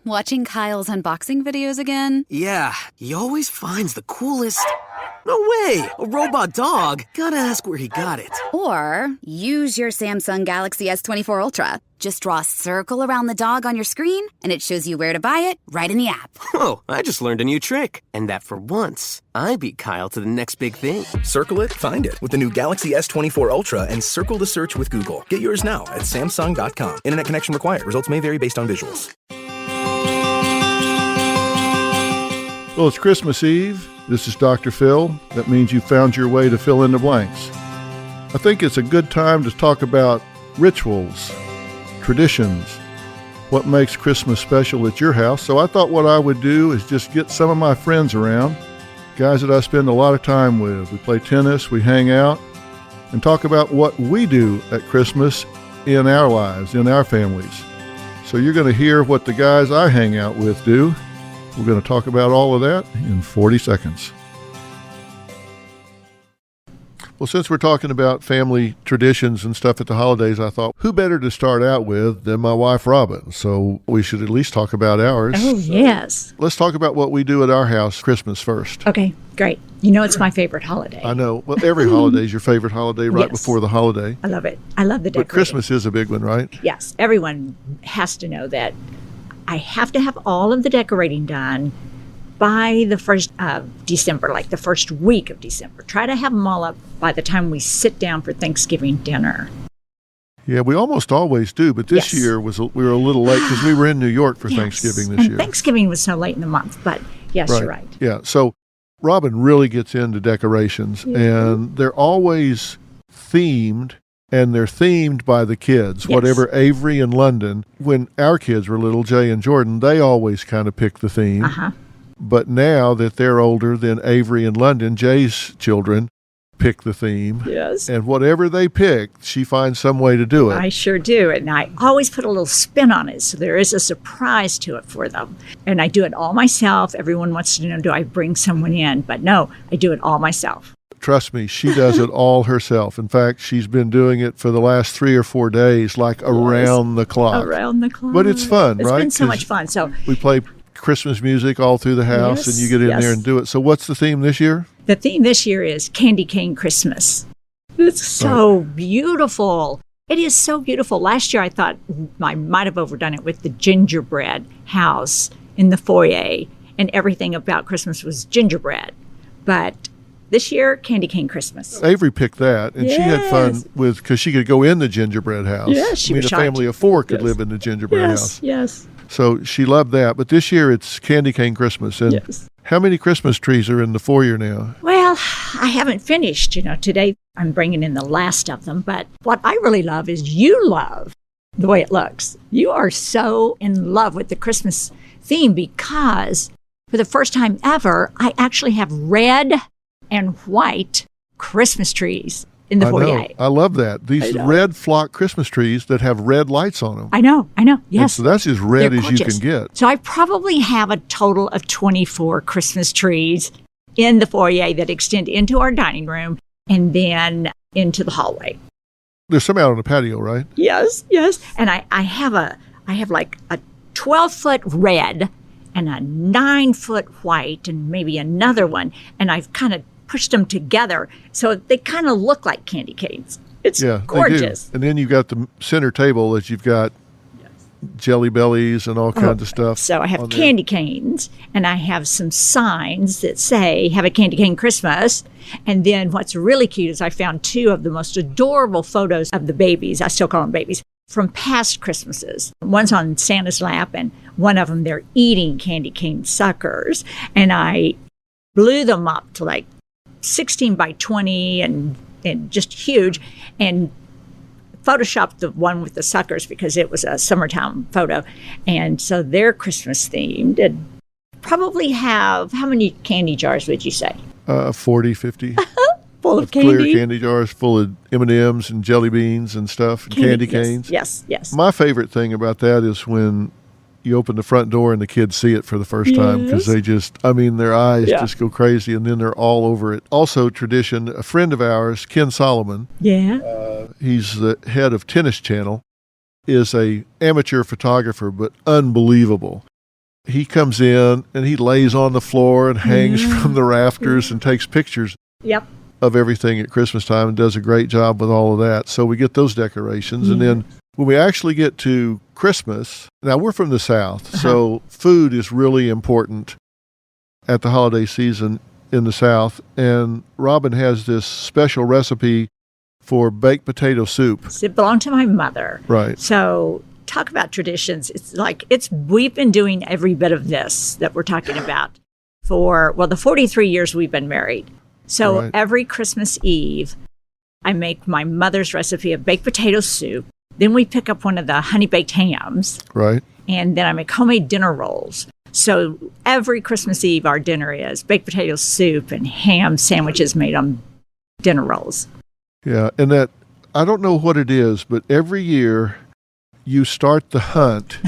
Watching Kyle's unboxing videos again? Yeah, he always finds the coolest... No way! A robot dog? Gotta ask where he got it. Or use your Samsung Galaxy S24 Ultra. Just draw a circle around the dog on your screen, and it shows you where to buy it right in the app. Whoa, I just learned a new trick. And that for once, I beat Kyle to the next big thing. Circle it, find it with the new Galaxy S24 Ultra and circle the search with Google. Get yours now at Samsung.com. Internet connection required. Results may vary based on visuals. Well, it's Christmas Eve. This is Dr. Phil. That means you found your way to fill in the blanks. I think it's a good time to talk about rituals, traditions, what makes Christmas special at your house. So I thought what I would do is just get some of my friends around, guys that I spend a lot of time with. We play tennis, we hang out, and talk about what we do at Christmas in our lives, in our families. So you're going to hear what the guys I hang out with do. We're going to talk about all of that in 40 seconds. Well, since we're talking about family traditions and stuff at the holidays, I thought, who better to start out with than my wife, Robin? So we should at least talk about ours. Oh, yes. Let's talk about what we do at our house Christmas first. Okay, great. You know it's my favorite holiday. I know. Well, every holiday is your favorite holiday right Yes. before the holiday. I love it. I love the decorating. But Christmas is a big one, right? Yes, everyone has to know that I have to have all of the decorating done by the 1st of December, like the first week of December. Try to have them all up by the time we sit down for Thanksgiving dinner. Yeah, we almost always do, but this Yes. year we were a little late because we were in New York for Yes. Thanksgiving this And year. Thanksgiving was so late in the month, but yes, you're right. Yeah, so Robin really gets into decorations, and they're always themed, and they're themed by the kids. Yes. Whatever Avery and London, when our kids were little, Jay and Jordan, they always kind of picked the theme. Uh-huh. But now that they're older than Avery and London, Jay's children pick the theme. Yes. And whatever they pick, she finds some way to do it. I sure do. And I always put a little spin on it. So there is a surprise to it for them. And I do it all myself. Everyone wants to know, do I bring someone in? But no, I do it all myself. Trust me, she does it all herself. In fact, she's been doing it for the last 3 or 4 days, like around the clock. Around the clock. But it's fun, It's right? been so 'Cause much fun. So we play Christmas music all through the house, and you get in there and do it. So what's the theme this year? the theme this year is Candy Cane Christmas. It's so beautiful. It is so beautiful. Last year I thought I might have overdone it with the gingerbread house in the foyer, and everything about Christmas was gingerbread. But this year, Candy Cane Christmas. Avery picked that, and she had fun with, because she could go in the gingerbread house. Yes, she I mean, was a family of 4 could live in the gingerbread house. Yes. So she loved that. But this year it's Candy Cane Christmas. And how many Christmas trees are in the foyer now? Well, I haven't finished. Today I'm bringing in the last of them. But what I really love is you love the way it looks. You are so in love with the Christmas theme because for the first time ever, I actually have red and white Christmas trees in the foyer. Know. I love that. These red flock Christmas trees that have red lights on them. I know. Yes. And so that's as red They're as you gorgeous. can get. So I probably have a total of 24 Christmas trees in the foyer that extend into our dining room and then into the hallway. There's some out on the patio, right? Yes. And I have like a 12-foot red and a 9-foot white and maybe another one. And I've kind of pushed them together so they kind of look like candy canes. It's gorgeous. They do. And then you've got the center table that you've got jelly bellies and all kinds of stuff. So I have candy canes, and I have some signs that say, have a candy cane Christmas. And then what's really cute is I found 2 of the most adorable photos of the babies. I still call them babies. From past Christmases. One's on Santa's lap, and one of them, they're eating candy cane suckers. And I blew them up to like 16 by 20 and just huge, and photoshopped the one with the suckers because it was a summertime photo. And so they're Christmas themed. And probably have, how many candy jars would you say? 40, 50. Full of clear candy. candy jars full of M&Ms and jelly beans and stuff, and candy canes. Yes. My favorite thing about that is when you open the front door and the kids see it for the first time, because they just, their eyes just go crazy, and then they're all over it. Also, tradition, a friend of ours, Ken Solomon, he's the head of Tennis Channel. is a amateur photographer, but unbelievable. He comes in and he lays on the floor and hangs from the rafters and takes pictures Yep. of everything at Christmas time and does a great job with all of that. So we get those decorations. And then when we actually get to Christmas, now we're from the South, so food is really important at the holiday season in the South. And Robin has this special recipe for baked potato soup. It belonged to my mother. Right. So talk about traditions. We've been doing every bit of this that we're talking about for, the 43 years we've been married. So Right. every Christmas Eve, I make my mother's recipe of baked potato soup. Then we pick up one of the honey baked hams, Right. and then I make homemade dinner rolls. So every Christmas Eve, our dinner is baked potato soup and ham sandwiches made on dinner rolls. Yeah. And that, I don't know what it is, but every year you start the hunt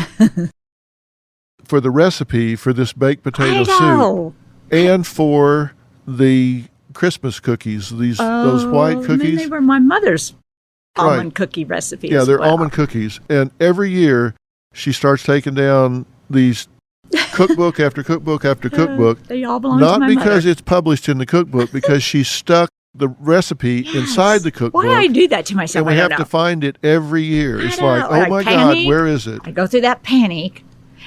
for the recipe for this baked potato I soup know. and for the Christmas cookies, those white cookies. They were my mother's Right. almond cookie recipe. Yeah, as they're well. almond cookies. And every year she starts taking down these cookbook after cookbook after cookbook. They all belong to Not my because mother. it's published in the cookbook, because she stuck the recipe inside the cookbook. Why do I do that to myself? And we I have don't to know. find it every year. I It's know. like, oh Like my panic. God, where is it? I go through that panic.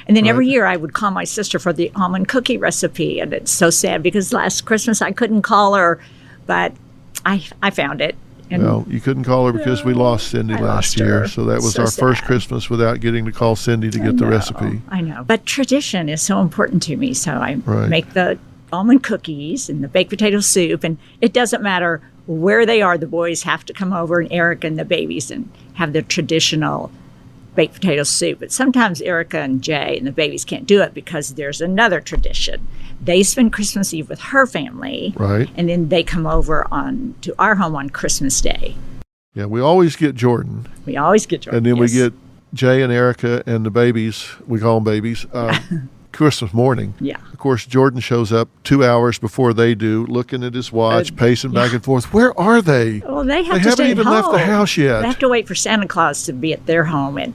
And then every Right. year I would call my sister for the almond cookie recipe. And it's so sad because last Christmas I couldn't call her, but I found it. And Well, you couldn't call her because we lost Cindy I last lost year. her. So that was So our first sad. Christmas without getting to call Cindy to get the recipe. I know. But tradition is so important to me. So I Right. make the almond cookies and the baked potato soup. And it doesn't matter where they are. The boys have to come over, and Erica and the babies, and have their traditional baked potato soup. But sometimes Erica and Jay and the babies can't do it because there's another tradition. They spend Christmas Eve with her family. Right. And then they come over to our home on Christmas Day. Yeah, we always get Jordan. We always get Jordan. And then yes. we get Jay and Erica and the babies, we call them babies, Christmas morning. Yeah. Of course, Jordan shows up 2 hours before they do, looking at his watch, pacing back and forth. Where are they? Well, they have They to haven't stay even at left the home. house yet. They have to wait for Santa Claus to be at their home, and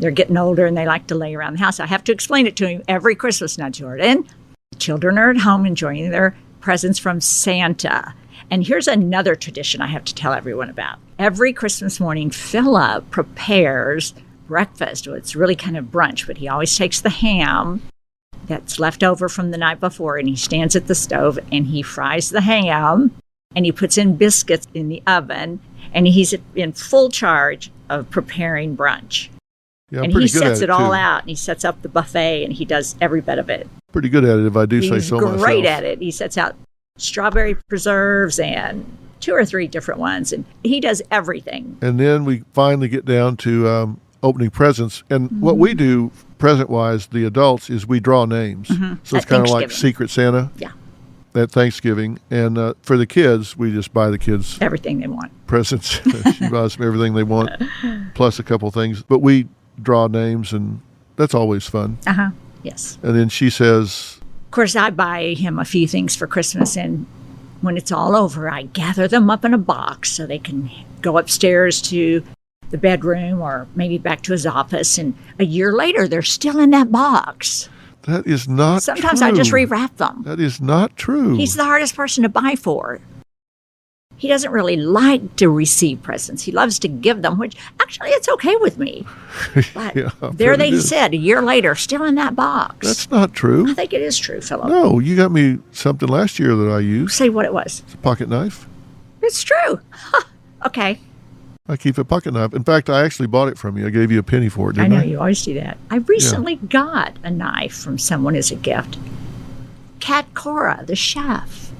they're getting older and they like to lay around the house. I have to explain it to him every Christmas. Now, Jordan, the children are at home enjoying their presents from Santa. And here's another tradition I have to tell everyone about. Every Christmas morning, Philip prepares breakfast. Well, it's really kind of brunch, but he always takes the ham that's left over from the night before, and he stands at the stove and he fries the ham, and he puts in biscuits in the oven, and he's in full charge of preparing brunch. Yeah, I'm And pretty he good at sets it it all too. out, and he sets up the buffet, and he does every bit of it. Pretty good at it, if I do say He's so myself. great at it. He sets out strawberry preserves and 2 or 3 different ones, and he does everything. And then we finally get down to opening presents. And what we do, present-wise, the adults, is we draw names. So it's At kind of like Thanksgiving. Secret Santa Yeah, at Thanksgiving. And for the kids, we just buy the kids everything they want. presents. She buys them everything they want, plus a couple things. But we draw names, and that's always fun. Yes. And then she says, Of course, I buy him a few things for Christmas, and when it's all over, I gather them up in a box so they can go upstairs to the bedroom or maybe back to his office. And a year later, they're still in that box. that is not Sometimes true. I just rewrap them. That is not true. He's the hardest person to buy for. He doesn't really like to receive presents. He loves to give them, which actually it's okay with me. But Yeah, I there bet they it is. said, a year later, still in that box. That's not true. I think it is true, Philip. No, you got me something last year that I used. Say what it was. It's a pocket knife. It's true. Okay. I keep a pocket knife. In fact, I actually bought it from you. I gave you a penny for it, I didn't I? know you always do that. I recently got a knife from someone as a gift. Kat Cora, the chef.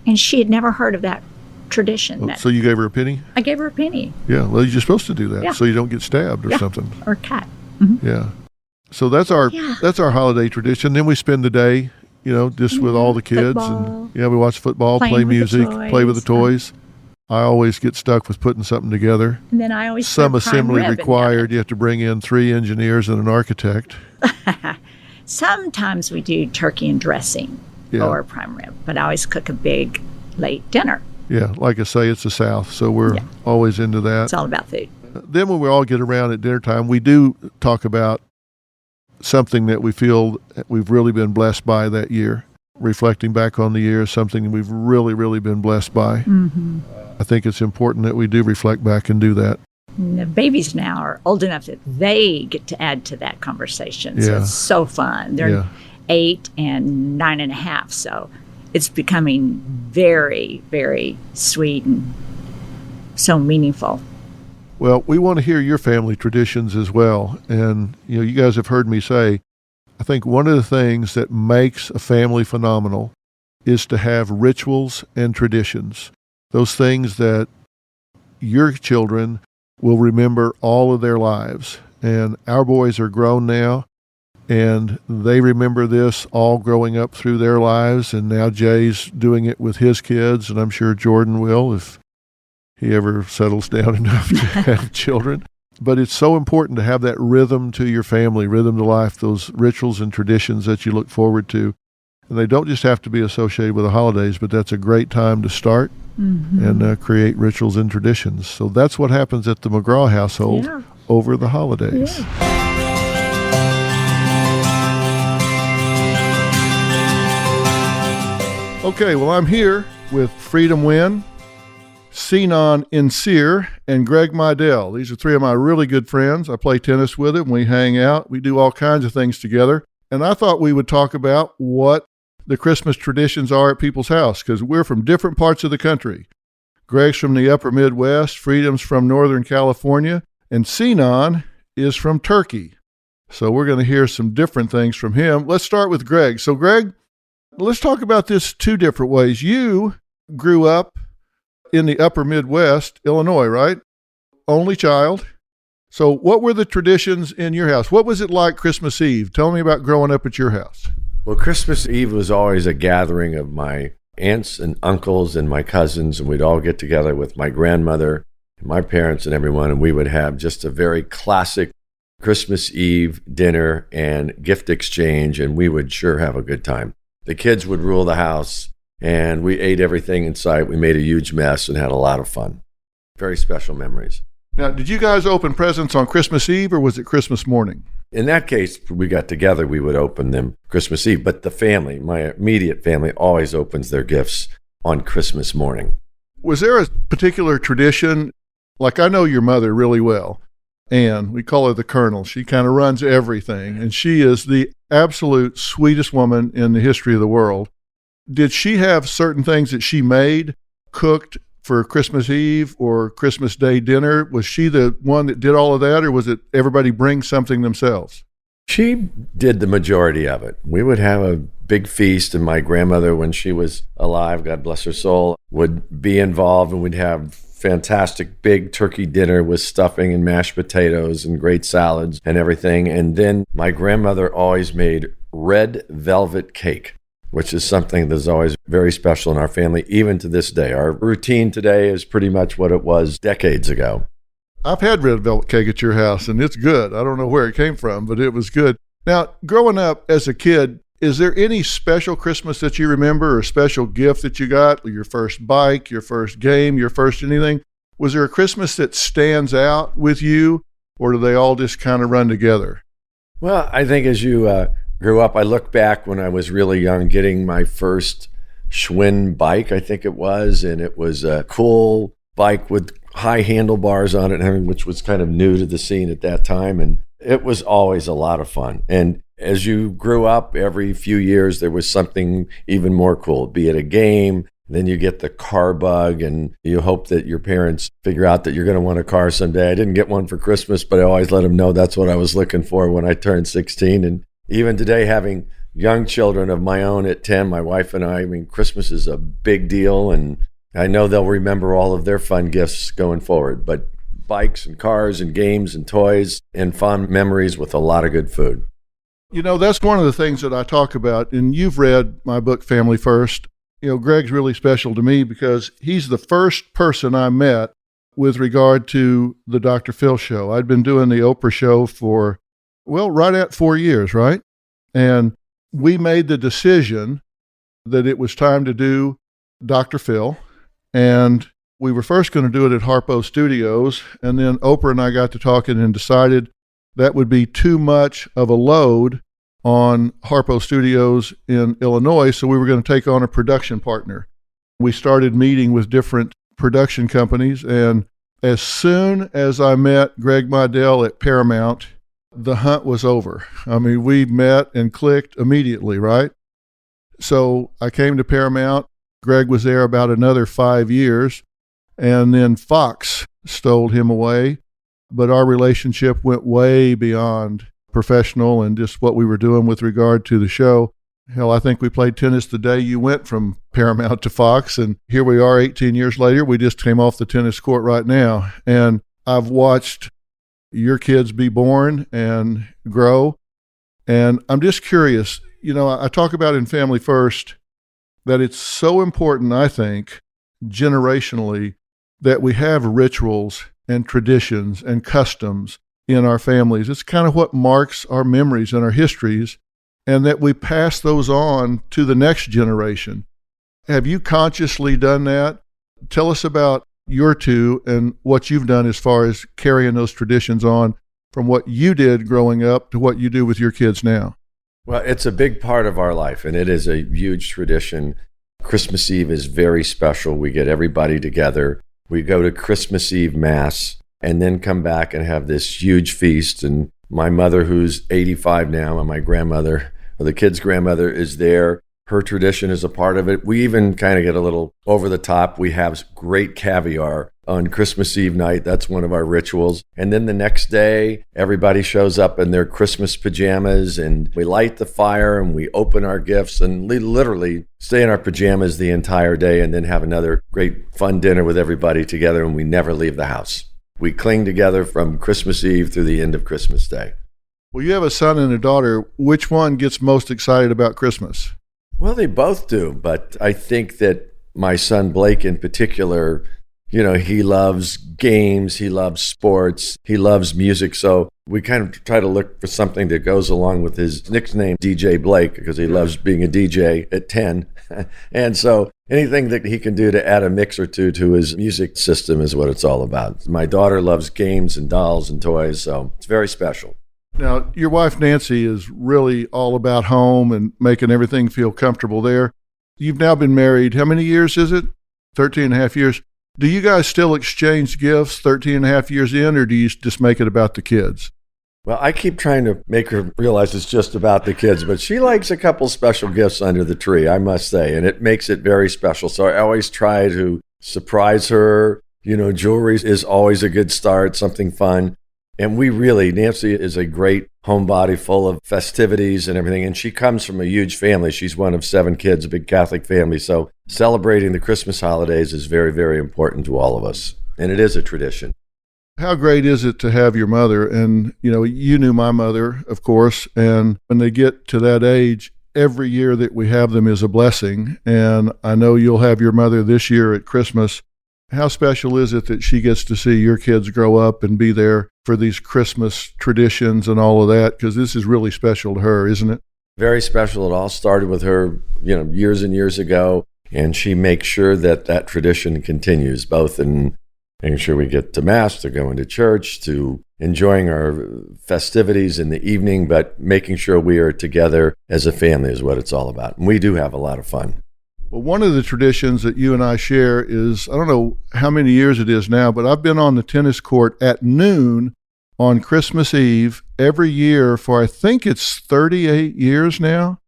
And she had never heard of that tradition. So you gave her a penny? I gave her a penny Yeah. Well, you're supposed to do that Yeah. so you don't get stabbed or Yeah. something. or cat. Yeah. So that's our holiday tradition. Then we spend the day, just with all the kids, Football. and we watch football, Playing play with the music, play with the toys. toys. I always get stuck with putting something together. And then I always Some put prime assembly rib in the required. oven. You have to bring in 3 engineers and an architect. Sometimes we do turkey and dressing Yeah. or prime rib, but I always cook a big late dinner. Yeah, like I say, it's the South, so we're always into that. It's all about food. Then when we all get around at dinner time, we do talk about something that we feel we've really been blessed by that year. Reflecting back on the year is something we've really, really been blessed by. Mm-hmm. I think it's important that we do reflect back and do that. And the babies now are old enough that they get to add to that conversation. So it's so fun. They're 8 and 9.5. So it's becoming very, very sweet and so meaningful. Well, we want to hear your family traditions as well. And, you guys have heard me say, I think one of the things that makes a family phenomenal is to have rituals and traditions. Those things that your children will remember all of their lives. And our boys are grown now, and they remember this all growing up through their lives. And now Jay's doing it with his kids, and I'm sure Jordan will if he ever settles down enough to have children. But it's so important to have that rhythm to your family, rhythm to life, those rituals and traditions that you look forward to. And they don't just have to be associated with the holidays, but that's a great time to start and create rituals and traditions. So that's what happens at the McGraw household over the holidays. Okay, well, I'm here with Freedom Wynn, Sinan Insir, and Greg Midell. These are three of my really good friends. I play tennis with them. We hang out. We do all kinds of things together. And I thought we would talk about what the Christmas traditions are at people's house, because we're from different parts of the country. Greg's from the upper Midwest, Freedom's from Northern California, and Sinan is from Turkey. So we're going to hear some different things from him. Let's start with Greg. So Greg, let's talk about this two different ways. You grew up in the upper Midwest, Illinois, right? Only child. So what were the traditions in your house? What was it like Christmas Eve? Tell me about growing up at your house. Well, Christmas Eve was always a gathering of my aunts and uncles and my cousins, and we'd all get together with my grandmother, and my parents and everyone, and we would have just a very classic Christmas Eve dinner and gift exchange, and we would sure have a good time. The kids would rule the house, and we ate everything in sight. We made a huge mess and had a lot of fun. Very special memories. Now, did you guys open presents on Christmas Eve, or was it Christmas morning? In that case, we got together, we would open them Christmas Eve. But the family, my immediate family, always opens their gifts on Christmas morning. Was there a particular tradition? Like, I know your mother really well, Ann. We call her the Colonel. She kind of runs everything, and she is the absolute sweetest woman in the history of the world. Did she have certain things that she made, cooked for Christmas Eve or Christmas Day dinner? Was she the one that did all of that, or was it everybody bring something themselves? She did the majority of it. We would have a big feast, and my grandmother, when she was alive, God bless her soul, would be involved, and we'd have fantastic big turkey dinner with stuffing and mashed potatoes and great salads and everything. And then my grandmother always made red velvet cake, which is something that's always very special in our family, even to this day. Our routine today is pretty much what it was decades ago. I've had red velvet cake at your house, and it's good. I don't know where it came from, but it was good. Now, growing up as a kid, is there any special Christmas that you remember, or special gift that you got? Your first bike, your first game, your first anything? Was there a Christmas that stands out with you, or do they all just kind of run together? Well, I think as you grew up, I look back when I was really young, getting my first Schwinn bike, I think it was, and it was a cool bike with high handlebars on it, which was kind of new to the scene at that time, and it was always a lot of fun. And as you grew up, every few years there was something even more cool, be it a game. Then you get the car bug, and you hope that your parents figure out that you're going to want a car someday. I didn't get one for Christmas, but I always let them know that's what I was looking for when I turned 16. And even today, having young children of my own at 10, my wife and I mean, Christmas is a big deal, and I know they'll remember all of their fun gifts going forward. But bikes and cars and games and toys and fond memories with a lot of good food. You know, that's one of the things that I talk about, and you've read my book, Family First. You know, Greg's really special to me because he's the first person I met with regard to the Dr. Phil show. I'd been doing the Oprah show for, well, right at 4 years, right? And we made the decision that it was time to do Dr. Phil. And We were first going to do it at Harpo Studios, and then Oprah and I got to talking and decided that would be too much of a load on Harpo Studios in Illinois, so we were going to take on a production partner. We started meeting with different production companies, and as soon as I met Greg Meidel at Paramount, the hunt was over. I mean, we met and clicked immediately, right? So I came to Paramount. Greg was there about another 5 years, and then Fox stole him away. But our relationship went way beyond professional and just what we were doing with regard to the show. Hell, I think we played tennis the day you went from Paramount to Fox, and here we are 18 years later. We just came off the tennis court right now, and I've watched your kids be born and grow, and I'm just curious. You know, I talk about in Family First that it's so important, I think, generationally, that we have rituals and traditions and customs in our families. It's kind of what marks our memories and our histories, and that we pass those on to the next generation. Have you consciously done that? Tell us about your two and what you've done as far as carrying those traditions on from what you did growing up to what you do with your kids now. Well, it's a big part of our life, and it is a huge tradition. Christmas Eve is very special. We get everybody together. We go to Christmas Eve Mass and then come back and have this huge feast. And my mother, who's 85 now, and my grandmother, or the kids' grandmother, is there. Her tradition is a part of it. We even kind of get a little over the top. We have great caviar on Christmas Eve night. That's one of our rituals. And then the next day, everybody shows up in their Christmas pajamas, and we light the fire and we open our gifts and literally stay in our pajamas the entire day, and then have another great fun dinner with everybody together, and we never leave the house. We cling together from Christmas Eve through the end of Christmas Day. Well, you have a son and a daughter. Which one gets most excited about Christmas? Well, they both do, but I think that my son Blake in particular, you know, he loves games, he loves sports, he loves music. So we kind of try to look for something that goes along with his nickname, DJ Blake, because he loves being a DJ at 10. And so anything that he can do to add a mix or two to his music system is what it's all about. My daughter loves games and dolls and toys, so it's very special. Now, your wife, Nancy, is really all about home and making everything feel comfortable there. You've now been married, how many years is it? 13 and a half years. Do you guys still exchange gifts 13 and a half years in, or do you just make it about the kids? Well, I keep trying to make her realize it's just about the kids, but she likes a couple special gifts under the tree, I must say, and it makes it very special. So I always try to surprise her. You know, jewelry is always a good start, something fun. And Nancy is a great homebody full of festivities and everything. And she comes from a huge family. She's one of 7 kids, a big Catholic family. So celebrating the Christmas holidays is very, very important to all of us. And it is a tradition. How great is it to have your mother? And, you know, you knew my mother, of course. And when they get to that age, every year that we have them is a blessing. And I know you'll have your mother this year at Christmas. How special is it that she gets to see your kids grow up and be there for these Christmas traditions and all of that? Because this is really special to her, isn't it? Very special. It all started with her, you know, years and years ago. And she makes sure that that tradition continues, both in making sure we get to Mass, to going to church, to enjoying our festivities in the evening, but making sure we are together as a family is what it's all about. And we do have a lot of fun. Well, one of the traditions that you and I share is, I don't know how many years it is now, but I've been on the tennis court at noon on Christmas Eve every year for, I think it's 38 years now.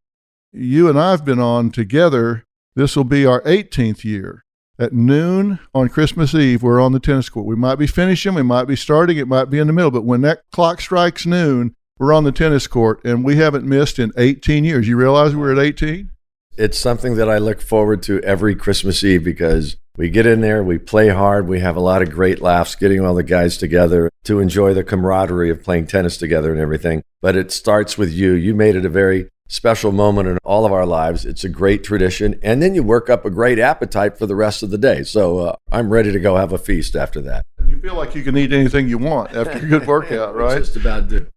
You and I have been on together. This will be our 18th year. At noon on Christmas Eve, we're on the tennis court. We might be finishing, we might be starting, it might be in the middle, but when that clock strikes noon, we're on the tennis court, and we haven't missed in 18 years. You realize we're at 18? It's something that I look forward to every Christmas Eve because we get in there, we play hard, we have a lot of great laughs, getting all the guys together to enjoy the camaraderie of playing tennis together and everything. But it starts with you. You made it a very special moment in all of our lives. It's a great tradition. And then you work up a great appetite for the rest of the day. So I'm ready to go have a feast after that. You feel like you can eat anything you want after a good workout, right? Just about do.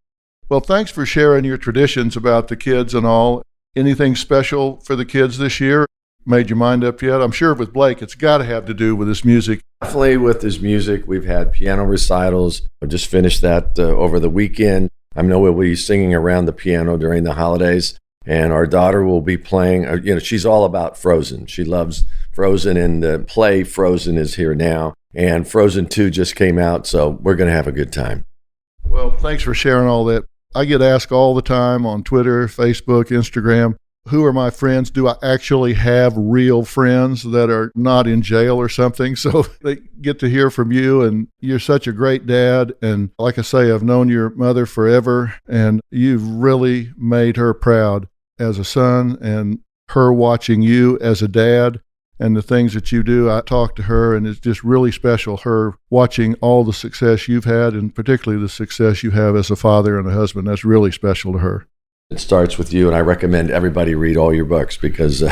Well, thanks for sharing your traditions about the kids and all. Anything special for the kids this year? made your mind up yet? I'm sure with Blake, it's got to have to do with his music. Definitely with his music. We've had piano recitals. I just finished that over the weekend. I know we'll be singing around the piano during the holidays. And our daughter will be playing, she's all about Frozen. She loves Frozen, and the play Frozen is here now. And Frozen 2 just came out, so we're going to have a good time. Well, thanks for sharing all that. I get asked all the time on Twitter, Facebook, Instagram, who are my friends? Do I actually have real friends that are not in jail or something? So they get to hear from you, and you're such a great dad. And like I say, I've known your mother forever, and you've really made her proud as a son, and her watching you as a dad and the things that you do. I talk to her, and it's just really special, her watching all the success you've had, and particularly the success you have as a father and a husband. That's really special to her. It starts with you, and I recommend everybody read all your books because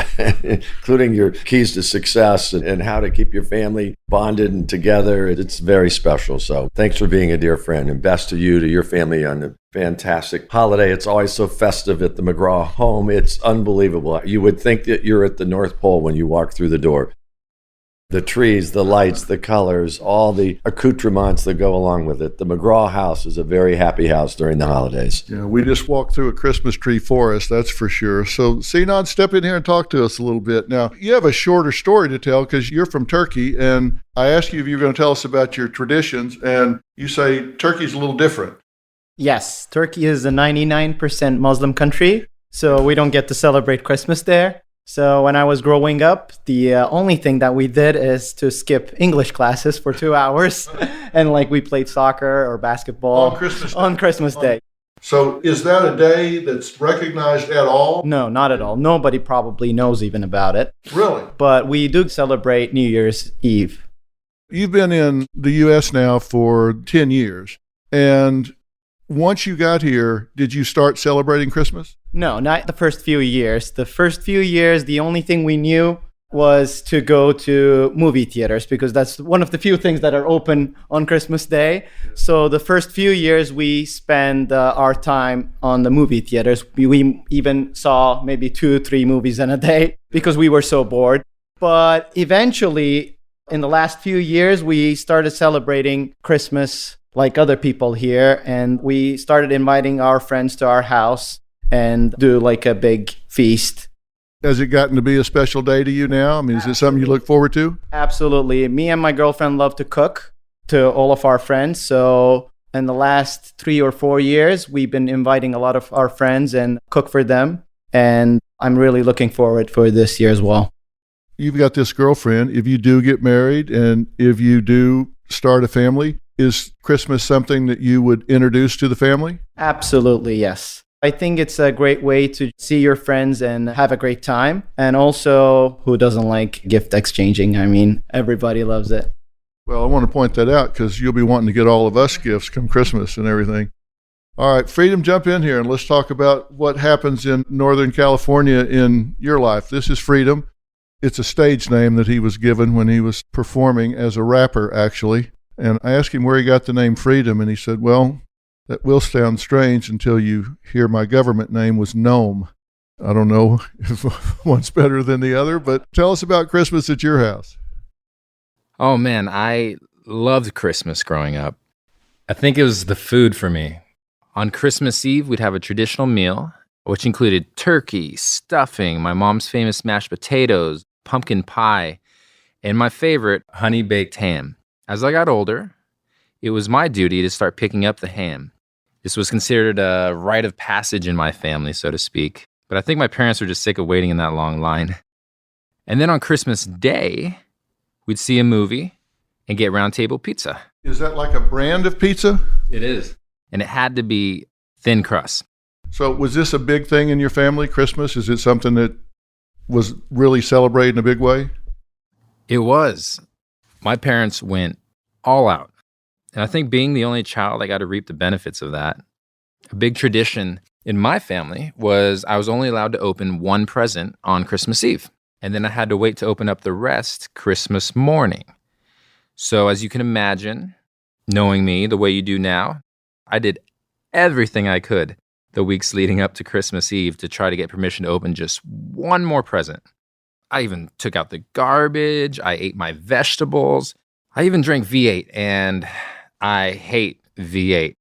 including your keys to success and how to keep your family bonded and together, it's very special. So thanks for being a dear friend, and best to you, to your family on a fantastic holiday. It's always so festive at the McGraw home. It's unbelievable. You would think that you're at the North Pole when you walk through the door. The trees, the lights, the colors, all the accoutrements that go along with it. The McGraw house is a very happy house during the holidays. Yeah, we just walked through a Christmas tree forest, that's for sure. So, Sinan, step in here and talk to us a little bit. Now, you have a shorter story to tell because you're from Turkey, and I asked you if you were going to tell us about your traditions, and you say Turkey's a little different. Yes, Turkey is a 99% Muslim country, so we don't get to celebrate Christmas there. So when I was growing up, the only thing that we did is to skip English classes for 2 hours, and we played soccer or basketball on Christmas Day. So is that a day that's recognized at all? No, not at all. Nobody probably knows even about it. Really? But we do celebrate New Year's Eve. You've been in the U.S. now for 10 years, and once you got here, did you start celebrating Christmas? No, not the first few years. The first few years, the only thing we knew was to go to movie theaters because that's one of the few things that are open on Christmas Day. So the first few years, we spend our time on the movie theaters. We even saw maybe 2-3 movies in a day because we were so bored. But eventually, in the last few years, we started celebrating Christmas like other people here, and we started inviting our friends to our house and do a big feast. Has it gotten to be a special day to you now? I mean, is it something you look forward to? Absolutely. Me and my girlfriend love to cook to all of our friends. So in the last 3 or 4 years, we've been inviting a lot of our friends and cook for them. And I'm really looking forward for this year as well. You've got this girlfriend. If you do get married and if you do start a family, is Christmas something that you would introduce to the family? Absolutely, yes. I think it's a great way to see your friends and have a great time. And also, who doesn't like gift exchanging? I mean, everybody loves it. Well, I want to point that out because you'll be wanting to get all of us gifts come Christmas and everything. All right, Freedom, jump in here and let's talk about what happens in Northern California in your life. This is Freedom. It's a stage name that he was given when he was performing as a rapper, actually. And I asked him where he got the name Freedom, and he said, well, that will sound strange until you hear my government name was Gnome. I don't know if one's better than the other, but tell us about Christmas at your house. Oh, man, I loved Christmas growing up. I think it was the food for me. On Christmas Eve, we'd have a traditional meal, which included turkey, stuffing, my mom's famous mashed potatoes, pumpkin pie, and my favorite, honey-baked ham. As I got older, it was my duty to start picking up the ham. This was considered a rite of passage in my family, so to speak. But I think my parents were just sick of waiting in that long line. And then on Christmas Day, we'd see a movie and get round table pizza. Is that like a brand of pizza? It is. And it had to be thin crust. So was this a big thing in your family, Christmas? Is it something that was really celebrated in a big way? It was. My parents went all out. And I think being the only child, I got to reap the benefits of that. A big tradition in my family was I was only allowed to open one present on Christmas Eve. And then I had to wait to open up the rest Christmas morning. So as you can imagine, knowing me the way you do now, I did everything I could the weeks leading up to Christmas Eve to try to get permission to open just one more present. I even took out the garbage. I ate my vegetables. I even drank V8, and I hate V8.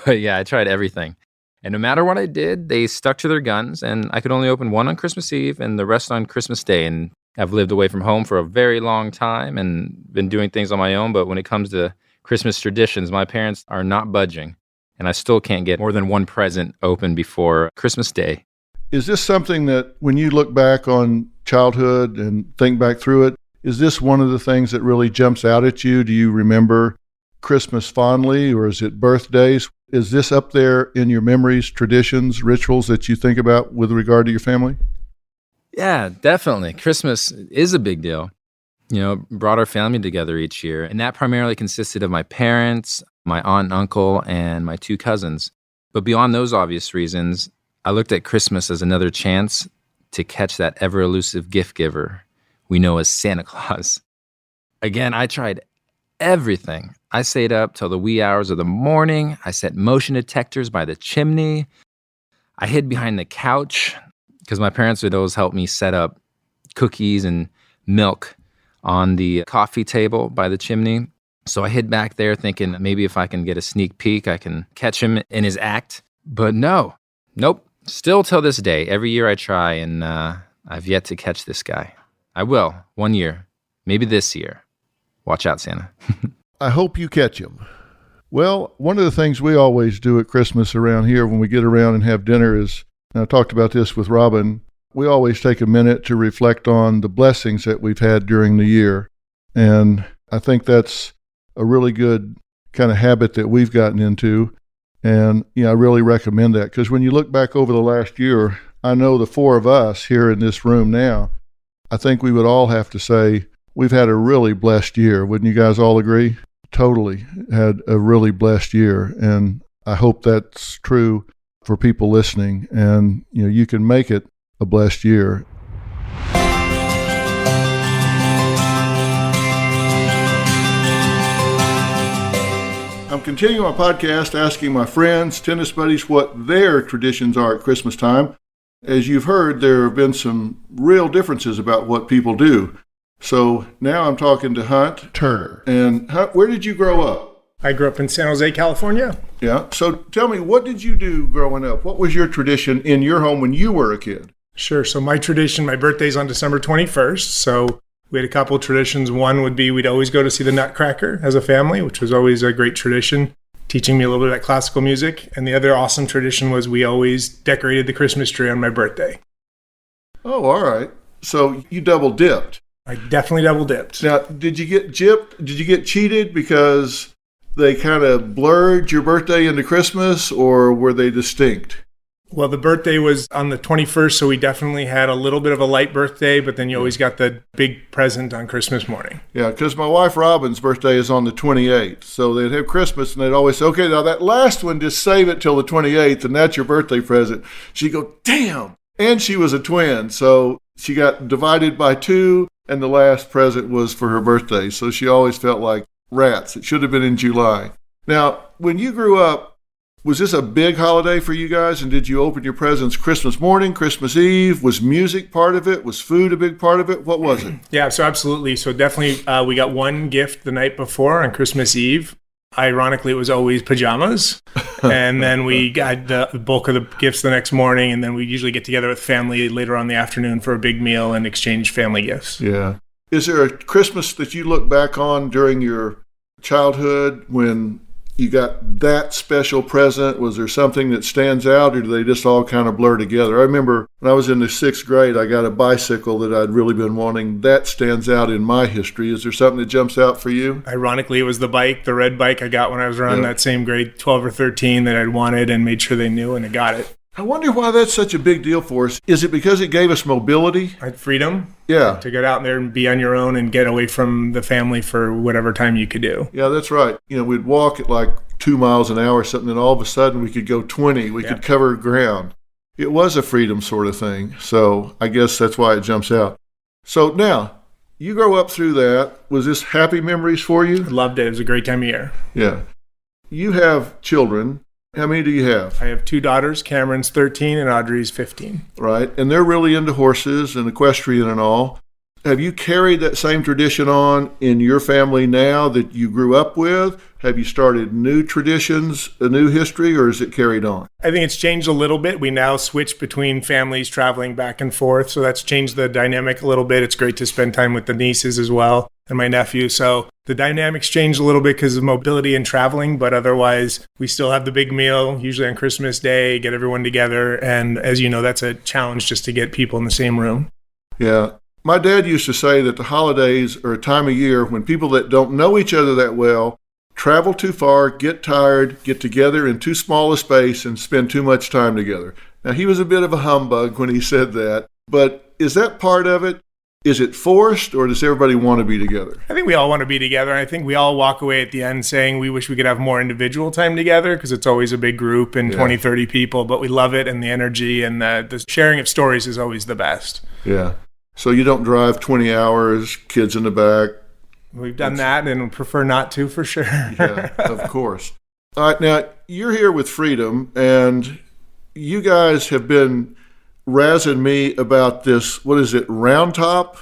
But yeah, I tried everything. And no matter what I did, they stuck to their guns, and I could only open one on Christmas Eve and the rest on Christmas Day. And I've lived away from home for a very long time and been doing things on my own. But when it comes to Christmas traditions, my parents are not budging. And I still can't get more than one present open before Christmas Day. Is this something that when you look back on childhood and think back through it, is this one of the things that really jumps out at you? Do you remember Christmas fondly, or is it birthdays? Is this up there in your memories, traditions, rituals that you think about with regard to your family? Yeah, definitely. Christmas is a big deal. You know, brought our family together each year. And that primarily consisted of my parents, my aunt and uncle, and my 2 cousins. But beyond those obvious reasons, I looked at Christmas as another chance to catch that ever-elusive gift giver we know as Santa Claus. Again, I tried everything. I stayed up till the wee hours of the morning. I set motion detectors by the chimney. I hid behind the couch because my parents would always help me set up cookies and milk on the coffee table by the chimney. So I hid back there thinking maybe if I can get a sneak peek, I can catch him in his act. But nope. Still till this day, every year I try, and I've yet to catch this guy. I will, one year, maybe this year. Watch out, Santa. I hope you catch him. Well, one of the things we always do at Christmas around here when we get around and have dinner is, and I talked about this with Robin, we always take a minute to reflect on the blessings that we've had during the year. And I think that's a really good kind of habit that we've gotten into. And, I really recommend that, because when you look back over the last year, I know the 4 of us here in this room now, I think we would all have to say we've had a really blessed year. Wouldn't you guys all agree? Totally had a really blessed year. And I hope that's true for people listening. And, you can make it a blessed year. I'm continuing my podcast asking my friends, tennis buddies, what their traditions are at Christmas time. As you've heard, there have been some real differences about what people do. So now I'm talking to Hunt Turner. And Hunt, where did you grow up? I grew up in San Jose, California. Yeah. So tell me, what did you do growing up? What was your tradition in your home when you were a kid? Sure. So my tradition, my birthday's on December 21st. So we had a couple of traditions. One would be we'd always go to see the Nutcracker as a family, which was always a great tradition, teaching me a little bit about classical music. And the other awesome tradition was we always decorated the Christmas tree on my birthday. Oh, all right. So you double dipped. I definitely double dipped. Now, did you get gypped? Did you get cheated because they kind of blurred your birthday into Christmas, or were they distinct? Well, the birthday was on the 21st, so we definitely had a little bit of a light birthday, but then you always got the big present on Christmas morning. Yeah, because my wife Robin's birthday is on the 28th, so they'd have Christmas, and they'd always say, okay, now that last one, just save it till the 28th, and that's your birthday present. She'd go, damn! And she was a twin, so she got divided by 2, and the last present was for her birthday, so she always felt like rats. It should have been in July. Now, when you grew up, was this a big holiday for you guys? And did you open your presents Christmas morning, Christmas Eve? Was music part of it? Was food a big part of it? What was it? Yeah, so absolutely. So definitely we got one gift the night before on Christmas Eve. Ironically, it was always pajamas. And then we got the bulk of the gifts the next morning. And then we usually get together with family later on in the afternoon for a big meal and exchange family gifts. Yeah. Is there a Christmas that you look back on during your childhood when you got that special present? Was there something that stands out, or do they just all kind of blur together? I remember when I was in the 6th grade, I got a bicycle that I'd really been wanting. That stands out in my history. Is there something that jumps out for you? Ironically, it was the red bike I got when I was around that same grade, 12 or 13, that I'd wanted and made sure they knew, and I got it. I wonder why that's such a big deal for us. Is it because it gave us mobility? Freedom. Yeah. To get out there and be on your own and get away from the family for whatever time you could do. Yeah, that's right. We'd walk at like 2 miles an hour or something, and all of a sudden we could go 20. We could cover ground. It was a freedom sort of thing. So I guess that's why it jumps out. So now, you grow up through that. Was this happy memories for you? I loved it. It was a great time of year. Yeah. You have children. How many do you have? I have 2 daughters. Cameron's 13 and Audrey's 15. Right. And they're really into horses and equestrian and all. Have you carried that same tradition on in your family now that you grew up with? Have you started new traditions, a new history, or is it carried on? I think it's changed a little bit. We now switch between families traveling back and forth, so that's changed the dynamic a little bit. It's great to spend time with the nieces as well and my nephew. So the dynamics changed a little bit because of mobility and traveling, but otherwise we still have the big meal, usually on Christmas Day, get everyone together. And as you know, that's a challenge just to get people in the same room. Yeah. My dad used to say that the holidays are a time of year when people that don't know each other that well travel too far, get tired, get together in too small a space, and spend too much time together. Now, he was a bit of a humbug when he said that, but is that part of it? Is it forced, or does everybody want to be together? I think we all want to be together. I think we all walk away at the end saying we wish we could have more individual time together because it's always a big group and 20, 30 people, but we love it, and the energy and the sharing of stories is always the best. Yeah. So you don't drive 20 hours, kids in the back. We've done that and prefer not to, for sure. Yeah, of course. All right, now you're here with Freedom, and you guys have been razzing me about this, what is it, Round Top?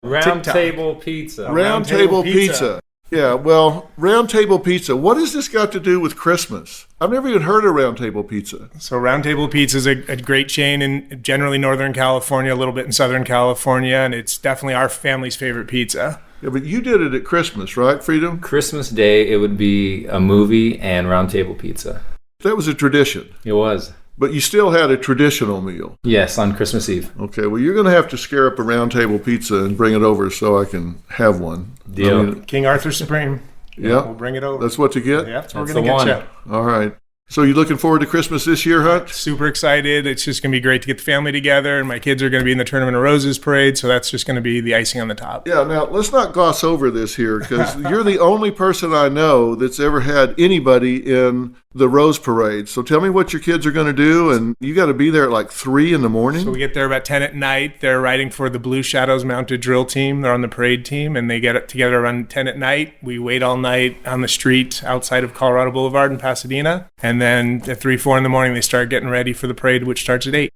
Round Table Pizza. Round Table Pizza. Yeah, well, Round Table Pizza. What has this got to do with Christmas? I've never even heard of Round Table Pizza. So Round Table Pizza is a great chain in generally Northern California, a little bit in Southern California, and it's definitely our family's favorite pizza. Yeah, but you did it at Christmas, right, Freedom? Christmas Day, it would be a movie and Round Table Pizza. That was a tradition. It was. But you still had a traditional meal. Yes, on Christmas Eve. Okay, well, you're going to have to scare up a Round Table Pizza and bring it over so I can have one. Deal. I mean, King Arthur Supreme. Yeah. We'll bring it over. That's what to get? Yeah, that's what That's we're going to get you. All right. So you looking forward to Christmas this year, Hunt? Super excited. It's just going to be great to get the family together, and my kids are going to be in the Tournament of Roses parade, so that's just going to be the icing on the top. Yeah, now let's not gloss over this here because you're the only person I know that's ever had anybody in the Rose Parade. So tell me what your kids are going to do, and you got to be there at like 3 in the morning? So we get there about 10 at night. They're riding for the Blue Shadows Mounted Drill Team. They're on the parade team, and they get together around 10 at night. We wait all night on the street outside of Colorado Boulevard in Pasadena, and then at 3, 4 in the morning, they start getting ready for the parade, which starts at 8.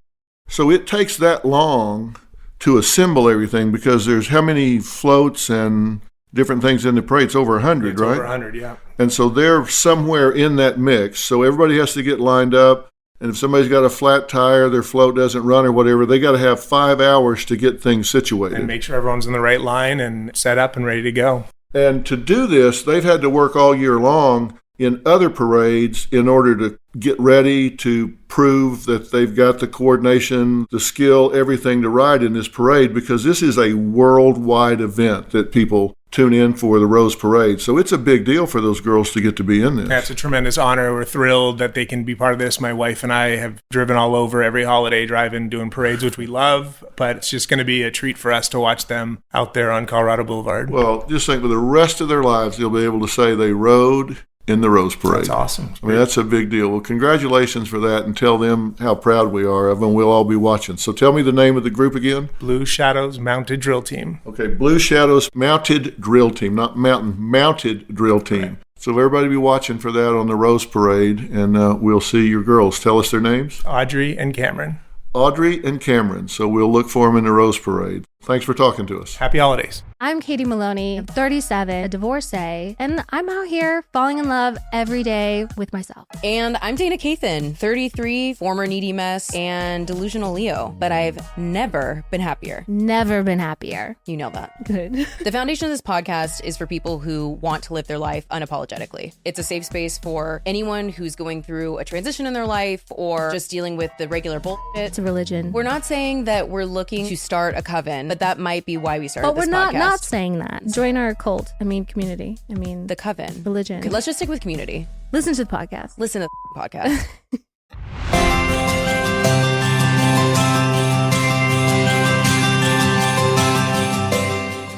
So it takes that long to assemble everything because there's how many floats and different things in the parade? It's over 100, It's right? over 100, yeah. And so they're somewhere in that mix. So everybody has to get lined up. And if somebody's got a flat tire, their float doesn't run or whatever, they got to have 5 hours to get things situated. And make sure everyone's in the right line and set up and ready to go. And to do this, they've had to work all year long in other parades in order to get ready to prove that they've got the coordination, the skill, everything to ride in this parade, because this is a worldwide event that people tune in for, the Rose Parade. So it's a big deal for those girls to get to be in this. That's a tremendous honor. We're thrilled that they can be part of this. My wife and I have driven all over every holiday, driving, doing parades, which we love, but it's just going to be a treat for us to watch them out there on Colorado Boulevard. Well, just think for the rest of their lives, they'll be able to say they rode in the Rose Parade. That's awesome. I mean, that's a big deal. Well, congratulations for that, and tell them how proud we are of them. We'll all be watching. So tell me the name of the group again. Blue Shadows Mounted Drill Team. Okay, Blue Shadows Mounted Drill Team, not Mountain, Mounted Drill Team. Right. So everybody be watching for that on the Rose Parade, and we'll see your girls. Tell us their names. Audrey and Cameron. Audrey and Cameron. So we'll look for them in the Rose Parade. Thanks for talking to us. Happy holidays. I'm Katie Maloney, I'm 37, a divorcee, and I'm out here falling in love every day with myself. And I'm Dana Cathan, 33, former needy mess, and delusional Leo, but I've never been happier. Never been happier. You know that. Good. The foundation of this podcast is for people who want to live their life unapologetically. It's a safe space for anyone who's going through a transition in their life or just dealing with the regular bullshit. It's a religion. We're not saying that we're looking to start a coven, but that might be why we started this podcast. But we're not saying that. Join our cult. Community. The coven. Religion. Okay, let's just stick with community. Listen to the podcast. Listen to the podcast.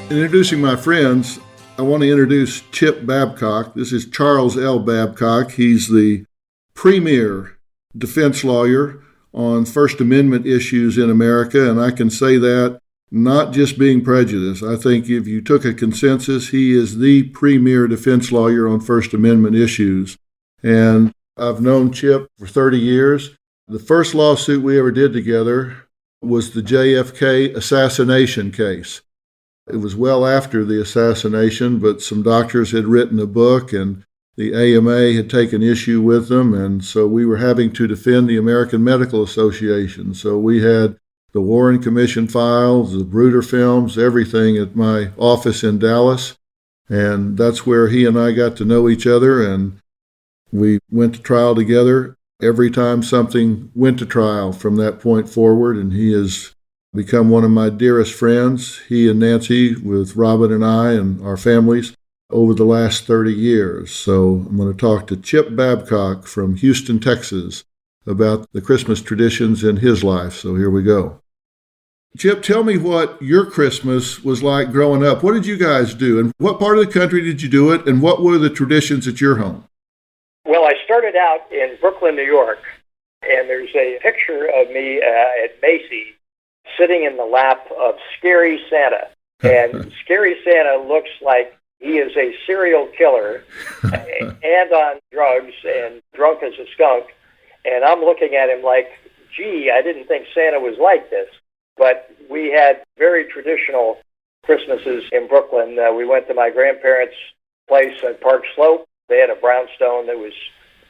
Introducing my friends, I want to introduce Chip Babcock. This is Charles L. Babcock. He's the premier defense lawyer on First Amendment issues in America, and I can say that not just being prejudiced. I think if you took a consensus, he is the premier defense lawyer on First Amendment issues. And I've known Chip for 30 years. The first lawsuit we ever did together was the JFK assassination case. It was well after the assassination, but some doctors had written a book and the AMA had taken issue with them, and so we were having to defend the American Medical Association. So we had the Warren Commission files, the Bruder films, everything at my office in Dallas, and that's where he and I got to know each other, and we went to trial together every time something went to trial from that point forward, and he has become one of my dearest friends, he and Nancy, with Robin and I and our families, over the last 30 years. So I'm going to talk to Chip Babcock from Houston, Texas, about the Christmas traditions in his life. So here we go. Chip, tell me what your Christmas was like growing up. What did you guys do? And what part of the country did you do it? And what were the traditions at your home? Well, I started out in Brooklyn, New York, and there's a picture of me at Macy's sitting in the lap of Scary Santa. And Scary Santa looks like he is a serial killer and on drugs and drunk as a skunk. And I'm looking at him like, gee, I didn't think Santa was like this. But we had very traditional Christmases in Brooklyn. We went to my grandparents' place at Park Slope. They had a brownstone that was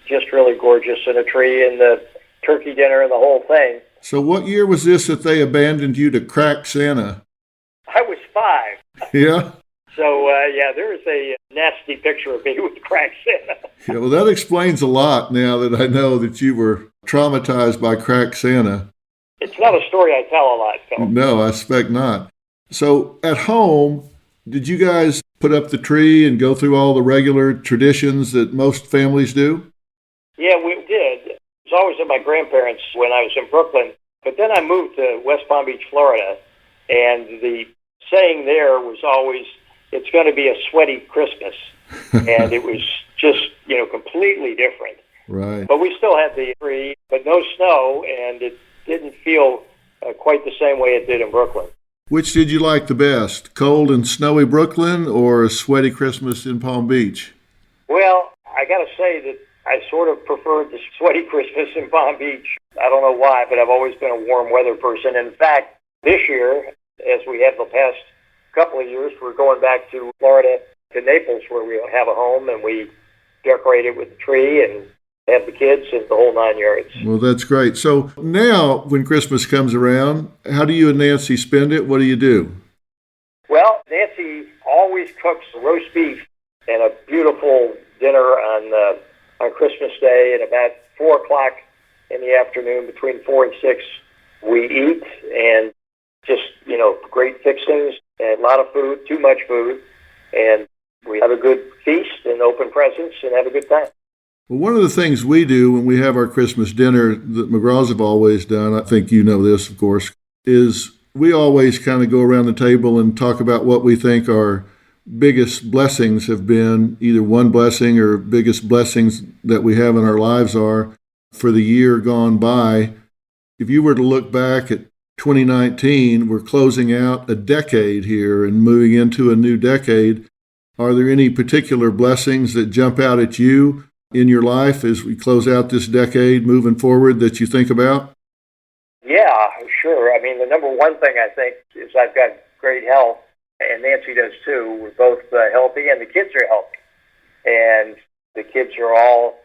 just really gorgeous, and a tree and the turkey dinner and the whole thing. So what year was this that they abandoned you to crack Santa? I was 5. Yeah? So, there is a nasty picture of me with crack Santa. Yeah, well, that explains a lot now that I know that you were traumatized by crack Santa. It's not a story I tell a lot, Phil. No, I expect not. So at home, did you guys put up the tree and go through all the regular traditions that most families do? Yeah, we did. It was always at my grandparents' when I was in Brooklyn. But then I moved to West Palm Beach, Florida, and the saying there was always, it's going to be a sweaty Christmas. And it was just, completely different. Right. But we still had the tree, but no snow, and it didn't feel quite the same way it did in Brooklyn. Which did you like the best, cold and snowy Brooklyn or a sweaty Christmas in Palm Beach? Well, I got to say that I sort of preferred the sweaty Christmas in Palm Beach. I don't know why, but I've always been a warm weather person. In fact, this year, as we have the past couple of years, we're going back to Florida, to Naples, where we have a home, and we decorate it with the tree and have the kids and the whole 9 yards. Well, that's great. So now, when Christmas comes around, how do you and Nancy spend it? What do you do? Well, Nancy always cooks roast beef and a beautiful dinner on Christmas Day, and about 4 o'clock in the afternoon, between 4 and 6, we eat, and just, great fixings and a lot of food, too much food, and we have a good feast and open presents and have a good time. Well, one of the things we do when we have our Christmas dinner that McGraws have always done, I think you know this, of course, is we always kind of go around the table and talk about what we think our biggest blessings have been, either one blessing or biggest blessings that we have in our lives are for the year gone by. If you were to look back at 2019, we're closing out a decade here and moving into a new decade. Are there any particular blessings that jump out at you in your life as we close out this decade moving forward that you think about? Yeah, sure. I mean, the number one thing I think is I've got great health, and Nancy does too. We're both healthy, and the kids are healthy. And the kids are all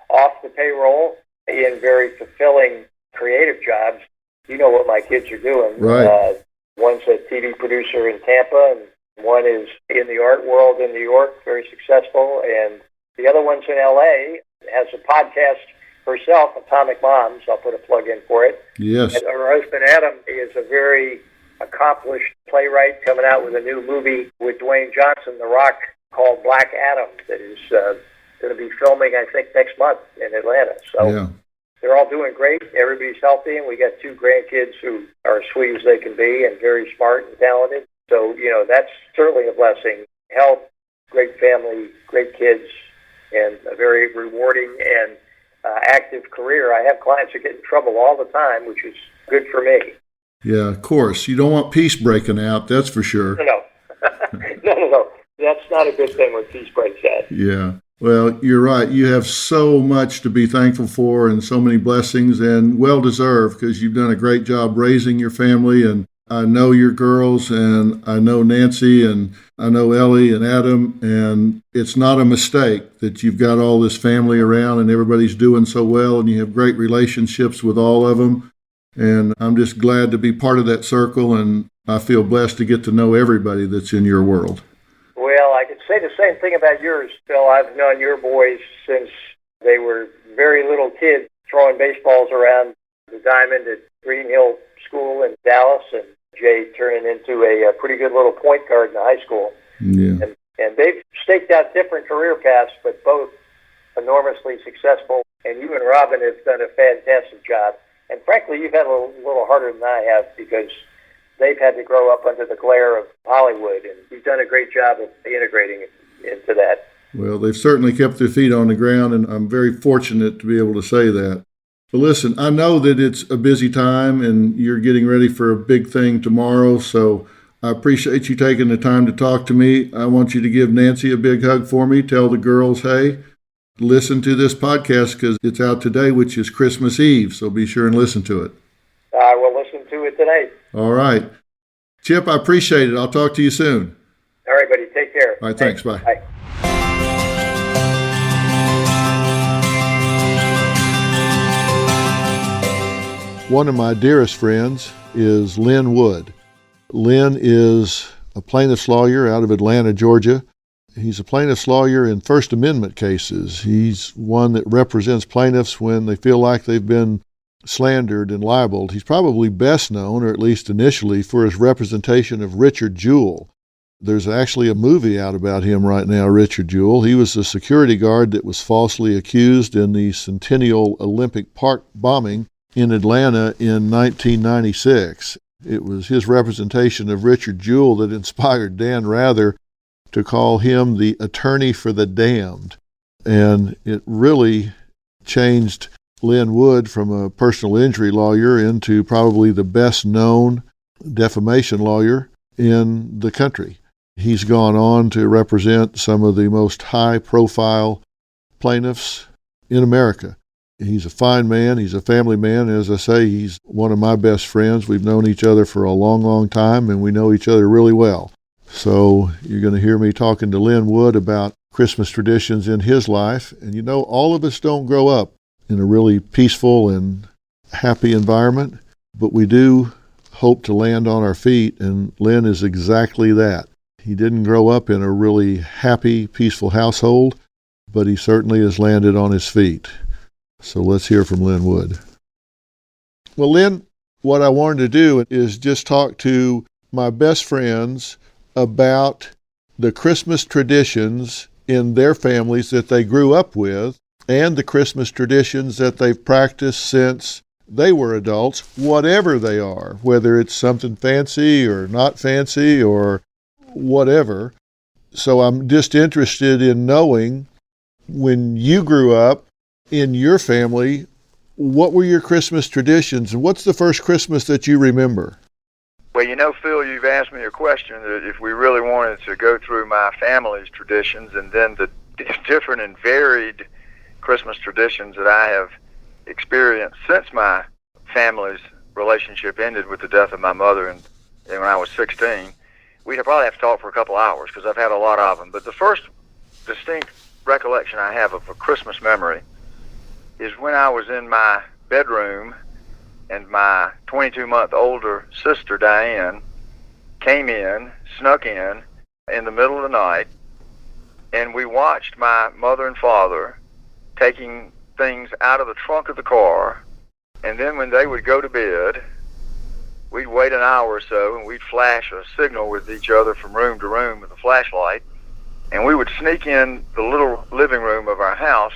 off the payroll in very fulfilling creative jobs. You know what my kids are doing. Right. One's a TV producer in Tampa, and one is in the art world in New York, very successful, and the other one's in L.A., has a podcast herself, Atomic Moms. I'll put a plug in for it. Yes. And her husband, Adam, is a very accomplished playwright coming out with a new movie with Dwayne Johnson, The Rock, called Black Adam, that is going to be filming, I think, next month in Atlanta. So yeah. They're all doing great. Everybody's healthy, and we got 2 grandkids who are as sweet as they can be and very smart and talented. So, that's certainly a blessing. Health, great family, great kids, and a very rewarding and active career. I have clients that get in trouble all the time, which is good for me. Yeah, of course. You don't want peace breaking out, that's for sure. No. No. That's not a good thing when peace breaks out. Yeah. Well, you're right. You have so much to be thankful for and so many blessings, and well-deserved, because you've done a great job raising your family and I know your girls, and I know Nancy, and I know Ellie and Adam, and it's not a mistake that you've got all this family around and everybody's doing so well, and you have great relationships with all of them. And I'm just glad to be part of that circle, and I feel blessed to get to know everybody that's in your world. Well, I could say the same thing about yours, Phil. I've known your boys since they were very little kids throwing baseballs around the diamond at Green Hill School in Dallas, and Jay turning into a pretty good little point guard in the high school. Yeah. And they've staked out different career paths, but both enormously successful. And you and Robin have done a fantastic job. And frankly, you've had a little harder than I have, because they've had to grow up under the glare of Hollywood, and you've done a great job of integrating into that. Well, they've certainly kept their feet on the ground, and I'm very fortunate to be able to say that. But listen, I know that it's a busy time and you're getting ready for a big thing tomorrow, so I appreciate you taking the time to talk to me. I want you to give Nancy a big hug for me. Tell the girls, hey, listen to this podcast because it's out today, which is Christmas Eve, so be sure and listen to it. I will listen to it tonight. All right. Chip, I appreciate it. I'll talk to you soon. All right, buddy. Take care. All right, thanks. Bye. Bye. One of my dearest friends is Lynn Wood. Lynn is a plaintiff's lawyer out of Atlanta, Georgia. He's a plaintiff's lawyer in First Amendment cases. He's one that represents plaintiffs when they feel like they've been slandered and libeled. He's probably best known, or at least initially, for his representation of Richard Jewell. There's actually a movie out about him right now, Richard Jewell. He was a security guard that was falsely accused in the Centennial Olympic Park bombing in Atlanta in 1996. It was his representation of Richard Jewell that inspired Dan Rather to call him the attorney for the damned. And it really changed Lynn Wood from a personal injury lawyer into probably the best known defamation lawyer in the country. He's gone on to represent some of the most high-profile plaintiffs in America. He's a fine man. He's a family man. As I say, he's one of my best friends. We've known each other for a long, long time, and we know each other really well. So you're going to hear me talking to Lynn Wood about Christmas traditions in his life. And you know, all of us don't grow up in a really peaceful and happy environment, but we do hope to land on our feet, and Lynn is exactly that. He didn't grow up in a really happy, peaceful household, but he certainly has landed on his feet. So let's hear from Lynn Wood. Well, Lynn, what I wanted to do is just talk to my best friends about the Christmas traditions in their families that they grew up with and the Christmas traditions that they've practiced since they were adults, whatever they are, whether it's something fancy or not fancy or whatever. So I'm just interested in knowing, when you grew up in your family, what were your Christmas traditions, and what's the first Christmas that you remember? Well, you know, Phil, you've asked me a question that if we really wanted to go through my family's traditions and then the different and varied Christmas traditions that I have experienced since my family's relationship ended with the death of my mother and when I was 16, we'd probably have to talk for a couple hours because I've had a lot of them. But the first distinct recollection I have of a Christmas memory is when I was in my bedroom and my 22-month older sister, Diane, snuck in the middle of the night, and we watched my mother and father taking things out of the trunk of the car, and then when they would go to bed, we'd wait an hour or so, and we'd flash a signal with each other from room to room with a flashlight, and we would sneak in the little living room of our house,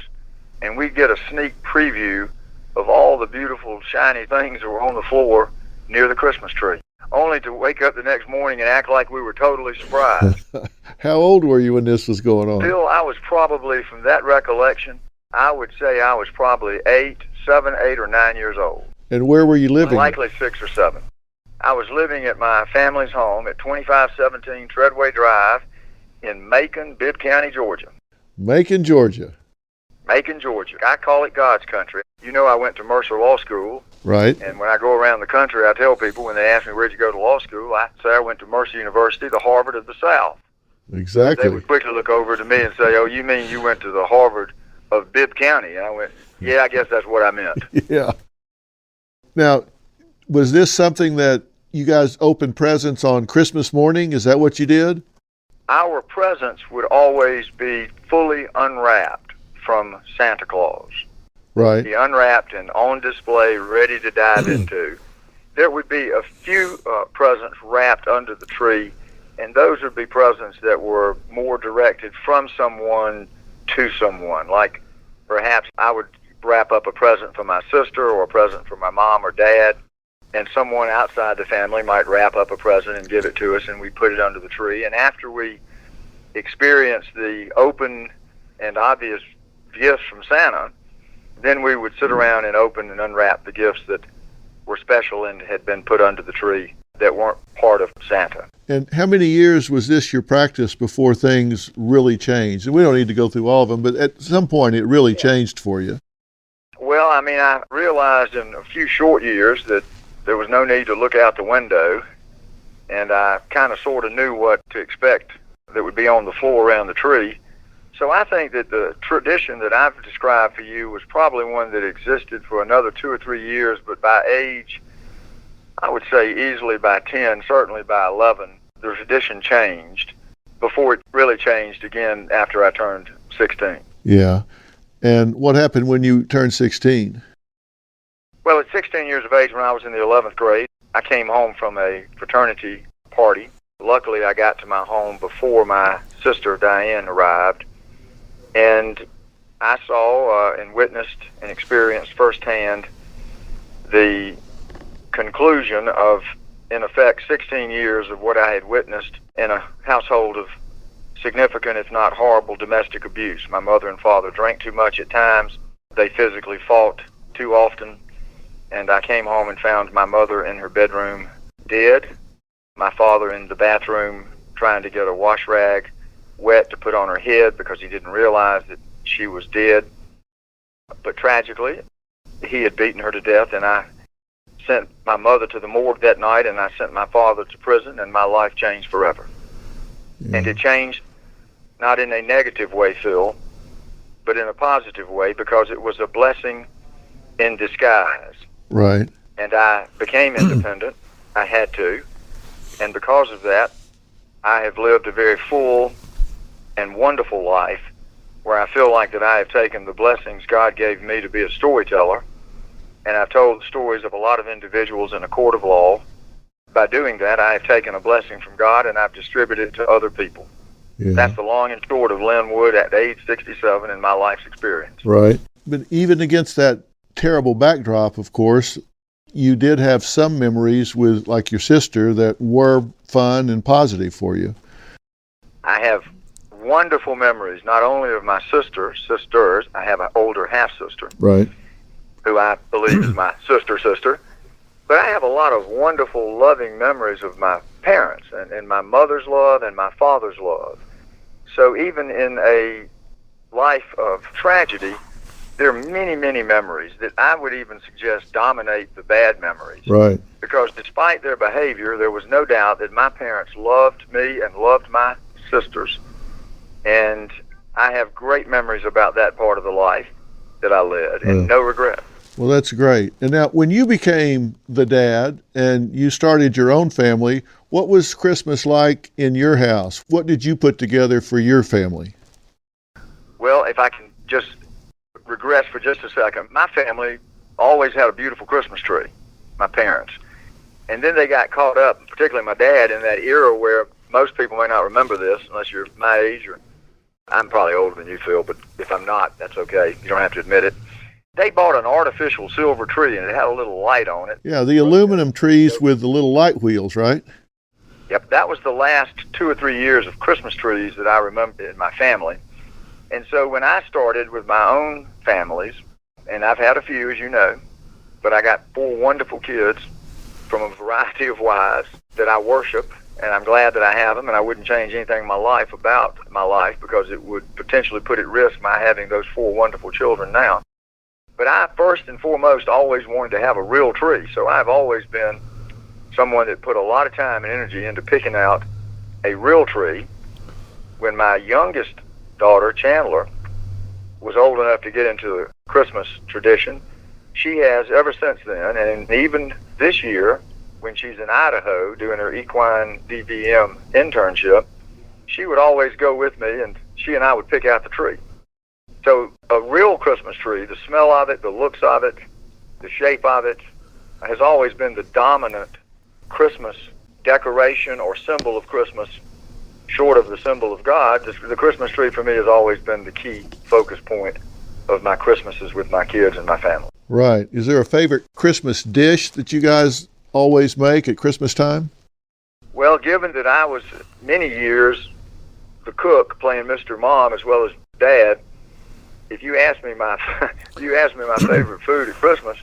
and we'd get a sneak preview of all the beautiful, shiny things that were on the floor near the Christmas tree, only to wake up the next morning and act like we were totally surprised. How old were you when this was going on? Bill, I was probably, from that recollection, I would say I was probably 7, 8, or 9 years old. And where were you living? Likely 6 or 7. I was living at my family's home at 2517 Treadway Drive in Macon, Bibb County, Georgia. Macon, Georgia. Macon, Georgia. I call it God's country. You know, I went to Mercer Law School. Right. And when I go around the country, I tell people when they ask me, where'd you go to law school, I say I went to Mercer University, the Harvard of the South. Exactly. They would quickly look over to me and say, oh, you mean you went to the Harvard of Bibb County? And I went, yeah, I guess that's what I meant. Yeah. Now, was this something that you guys opened presents on Christmas morning? Is that what you did? Our presents would always be fully unwrapped from Santa Claus. Right. Be unwrapped and on display, ready to dive into. There would be a few presents wrapped under the tree, and those would be presents that were more directed from someone to someone. Like perhaps I would wrap up a present for my sister or a present for my mom or dad, and someone outside the family might wrap up a present and give it to us, and we put it under the tree. And after we experience the open and obvious gifts from Santa, then we would sit around and open and unwrap the gifts that were special and had been put under the tree that weren't part of Santa. And how many years was this your practice before things really changed? And we don't need to go through all of them, but at some point it really changed for you. Well, I mean, I realized in a few short years that there was no need to look out the window, and I kind of sort of knew what to expect that would be on the floor around the tree. So I think that the tradition that I've described for you was probably one that existed for another 2 or 3 years, but by age, I would say easily by 10, certainly by 11, the tradition changed before it really changed again after I turned 16. Yeah. And what happened when you turned 16? Well, at 16 years of age, when I was in the 11th grade, I came home from a fraternity party. Luckily, I got to my home before my sister Diane arrived, and I saw and witnessed and experienced firsthand the conclusion of, in effect, 16 years of what I had witnessed in a household of significant, if not horrible, domestic abuse. My mother and father drank too much at times. They physically fought too often. And I came home and found my mother in her bedroom dead, my father in the bathroom trying to get a wash rag wet to put on her head because he didn't realize that she was dead. But tragically, he had beaten her to death, and I sent my mother to the morgue that night, and I sent my father to prison, and my life changed forever. Yeah. And it changed not in a negative way, Phil, but in a positive way, because it was a blessing in disguise. Right. And I became independent. I had to. And because of that, I have lived a very full and wonderful life where I feel like that I have taken the blessings God gave me to be a storyteller, and I've told the stories of a lot of individuals in a court of law. By doing that, I have taken a blessing from God and I've distributed it to other people. Yeah. That's the long and short of Lynn Wood at age 67 in my life's experience. Right. But even against that terrible backdrop, of course, you did have some memories with, like your sister, that were fun and positive for you. I have wonderful memories, not only of my sisters, I have an older half-sister. Right. Who I believe is my sister. But I have a lot of wonderful, loving memories of my parents and my mother's love and my father's love. So even in a life of tragedy, there are many, many memories that I would even suggest dominate the bad memories. Right. Because despite their behavior, there was no doubt that my parents loved me and loved my sisters. And I have great memories about that part of the life that I led, and no regret. Well, that's great. And now, when you became the dad and you started your own family, what was Christmas like in your house? What did you put together for your family? Well, if I can just regress for just a second, my family always had a beautiful Christmas tree, my parents. And then they got caught up, particularly my dad, in that era where most people may not remember this, unless you're my age, or I'm probably older than you, Phil, but if I'm not, that's okay. You don't have to admit it. They bought an artificial silver tree, and it had a little light on it. Yeah, the aluminum trees with the little light wheels, right? Yep, that was the last 2 or 3 years of Christmas trees that I remember in my family. And so when I started with my own families, and I've had a few, as you know, but I got 4 wonderful kids from a variety of wives that I worship and I'm glad that I have them, and I wouldn't change anything in my life about my life because it would potentially put at risk my having those 4 wonderful children now. But I, first and foremost, always wanted to have a real tree, so I've always been someone that put a lot of time and energy into picking out a real tree. When my youngest daughter, Chandler, was old enough to get into the Christmas tradition, she has ever since then, and even this year, when she's in Idaho doing her equine DVM internship, she would always go with me, and she and I would pick out the tree. So a real Christmas tree, the smell of it, the looks of it, the shape of it, has always been the dominant Christmas decoration or symbol of Christmas, short of the symbol of God. The Christmas tree for me has always been the key focus point of my Christmases with my kids and my family. Right. Is there a favorite Christmas dish that you guys always make at Christmas time? Well, given that I was many years the cook playing Mr. Mom as well as Dad, if you ask me my favorite food at Christmas,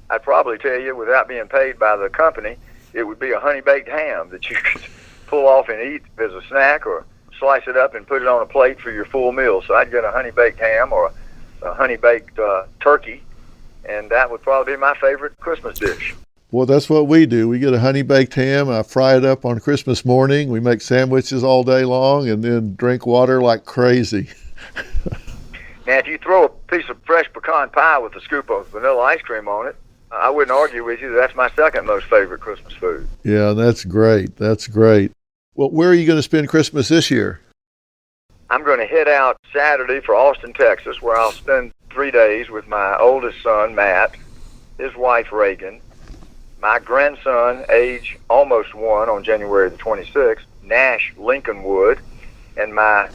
I'd probably tell you, without being paid by the company, it would be a honey-baked ham that you could pull off and eat as a snack, or slice it up and put it on a plate for your full meal. So I'd get a honey-baked ham or a honey-baked turkey, and that would probably be my favorite Christmas dish. Well, that's what we do. We get a honey-baked ham. I fry it up on Christmas morning. We make sandwiches all day long and then drink water like crazy. Now, if you throw a piece of fresh pecan pie with a scoop of vanilla ice cream on it, I wouldn't argue with you. That's my second most favorite Christmas food. Yeah, that's great. That's great. Well, where are you going to spend Christmas this year? I'm going to head out Saturday for Austin, Texas, where I'll spend 3 days with my oldest son, Matt, his wife, Reagan, my grandson, age almost 1 on January the 26th, Nash Lincolnwood, and my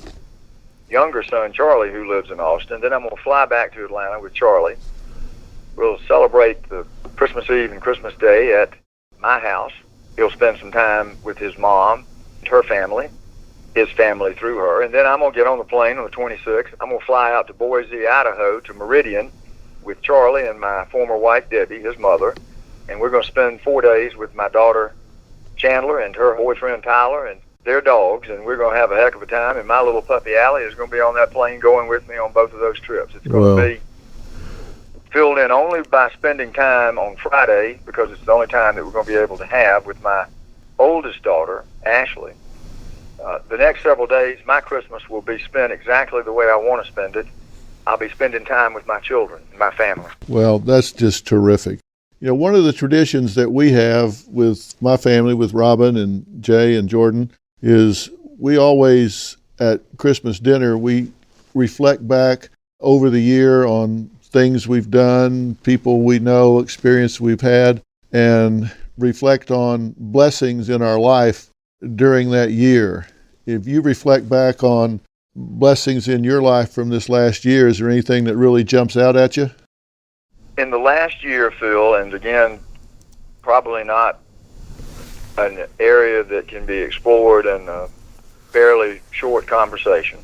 younger son, Charlie, who lives in Austin. Then I'm going to fly back to Atlanta with Charlie. We'll celebrate the Christmas Eve and Christmas Day at my house. He'll spend some time with his mom, her family, his family through her. And then I'm going to get on the plane on the 26th. I'm going to fly out to Boise, Idaho, to Meridian with Charlie and my former wife, Debbie, his mother. And we're going to spend 4 days with my daughter, Chandler, and her boyfriend, Tyler, and their dogs. And we're going to have a heck of a time. And my little puppy, Allie, is going to be on that plane going with me on both of those trips. It's going to be filled in only by spending time on Friday, because it's the only time that we're going to be able to have with my oldest daughter, Ashley. The next several days, my Christmas will be spent exactly the way I want to spend it. I'll be spending time with my children and my family. Well, that's just terrific. You know, one of the traditions that we have with my family, with Robin and Jay and Jordan, is we always, at Christmas dinner, we reflect back over the year on things we've done, people we know, experience we've had, and reflect on blessings in our life during that year. If you reflect back on blessings in your life from this last year, is there anything that really jumps out at you? In the last year, Phil, and again, probably not an area that can be explored in a fairly short conversation,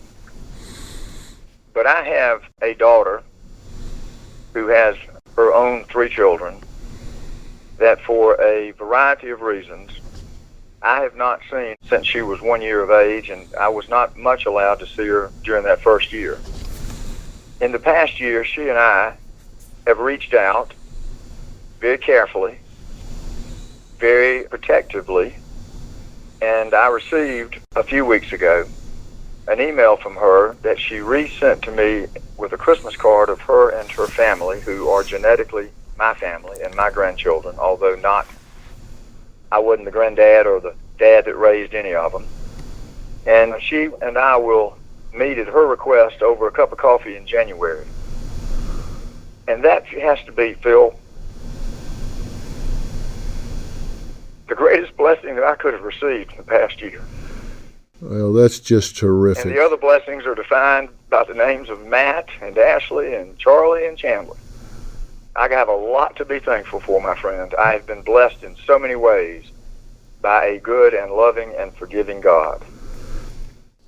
but I have a daughter who has her own 3 children that, for a variety of reasons, I have not seen since she was 1 year of age, and I was not much allowed to see her during that first year. In the past year, she and I have reached out very carefully, very protectively, and I received a few weeks ago an email from her that she resent to me with a Christmas card of her and her family, who are genetically my family and my grandchildren, although I wasn't the granddad or the dad that raised any of them. And she and I will meet at her request over a cup of coffee in January. And that has to be, Phil, the greatest blessing that I could have received in the past year. Well, that's just terrific. And the other blessings are defined by the names of Matt and Ashley and Charlie and Chandler. I have a lot to be thankful for, my friend. I have been blessed in so many ways by a good and loving and forgiving God.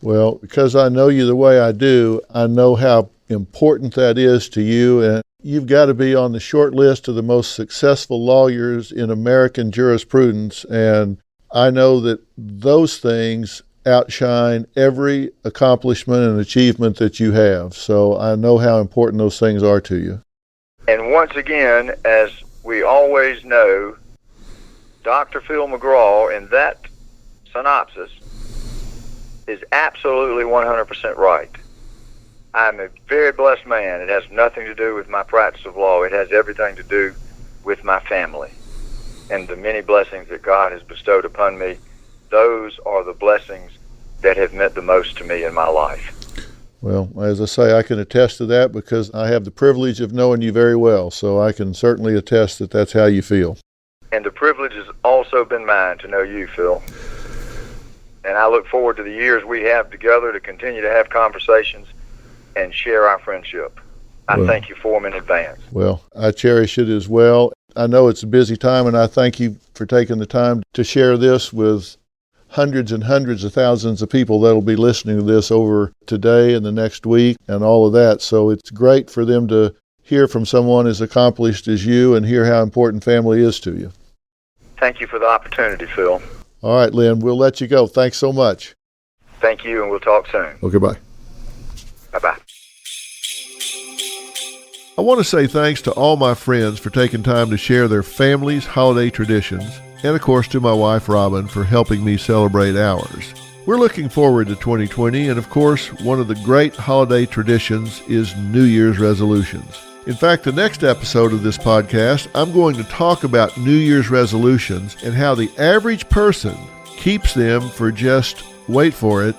Well, because I know you the way I do, I know how important that is to you, and you've got to be on the short list of the most successful lawyers in American jurisprudence, and I know that those things outshine every accomplishment and achievement that you have. So I know how important those things are to you. And once again, as we always know, Dr. Phil McGraw in that synopsis is absolutely 100% right. I'm a very blessed man. It has nothing to do with my practice of law. It has everything to do with my family and the many blessings that God has bestowed upon me. Those are the blessings that have meant the most to me in my life. Well, as I say, I can attest to that because I have the privilege of knowing you very well, so I can certainly attest that that's how you feel. And the privilege has also been mine to know you, Phil. And I look forward to the years we have together to continue to have conversations and share our friendship. I thank you for them in advance. Well, I cherish it as well. I know it's a busy time, and I thank you for taking the time to share this with hundreds and hundreds of thousands of people that'll be listening to this over today and the next week and all of that. So it's great for them to hear from someone as accomplished as you and hear how important family is to you. Thank you for the opportunity, Phil. All right, Lynn, we'll let you go. Thanks so much. Thank you, and we'll talk soon. Okay, bye. Bye-bye. I want to say thanks to all my friends for taking time to share their family's holiday traditions, and of course to my wife Robin for helping me celebrate ours. We're looking forward to 2020, and of course, one of the great holiday traditions is New Year's resolutions. In fact, the next episode of this podcast, I'm going to talk about New Year's resolutions and how the average person keeps them for just, wait for it,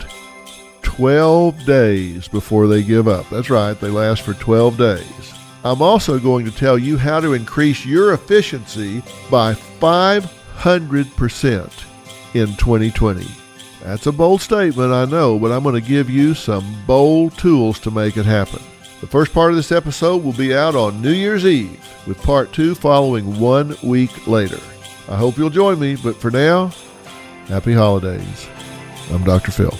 12 days before they give up. That's right, they last for 12 days. I'm also going to tell you how to increase your efficiency by 500% in 2020. That's a bold statement, I know, but I'm going to give you some bold tools to make it happen. The first part of this episode will be out on New Year's Eve, with part 2 following 1 week later. I hope you'll join me, but for now, happy holidays. I'm Dr. Phil.